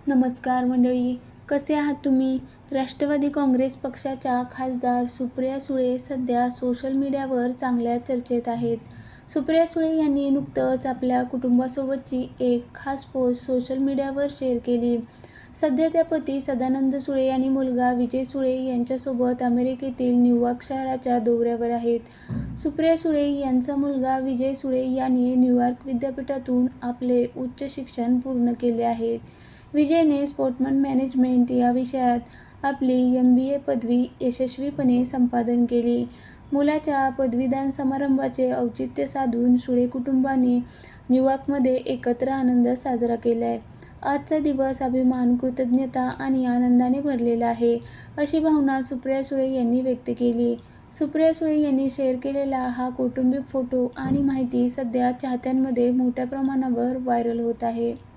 नमस्कार मंडळी, कसे आहात तुम्ही? राष्ट्रवादी काँग्रेस पक्षाच्या खासदार सुप्रिया सुळे सध्या सोशल मीडियावर चांगल्या चर्चेत आहेत. सुप्रिया सुळे यांनी नुकतंच आपल्या कुटुंबासोबतची एक खास पोस्ट सोशल मीडियावर शेअर केली. सध्या त्या पती सदानंद सुळे आणि मुलगा विजय सुळे यांच्यासोबत अमेरिकेतील न्यूयॉर्क शहराच्या दौऱ्यावर आहेत. सुप्रिया सुळे यांचा मुलगा विजय सुळे यांनी न्यूयॉर्क विद्यापीठातून आपले उच्च शिक्षण पूर्ण केले आहे. विजयने स्पोर्ट्स मॅनेजमेंट या विषयात आपली MBA पदवी यशस्वीपणे संपादन केली. मुलाच्या पदवीदान समारंभाचे औचित्य साधून सुळे कुटुंबाने न्यूयॉर्कमध्ये एकत्र आनंद साजरा केलाय. आजचा दिवस अभिमान, कृतज्ञता आणि आनंदाने भरलेला आहे, अशी भावना सुप्रिया सुळे यांनी व्यक्त केली. सुप्रिया सुळे यांनी शेअर केलेला हा कौटुंबिक फोटो आणि माहिती सध्या चाहत्यांमध्ये मोठ्या प्रमाणावर व्हायरल होत आहे.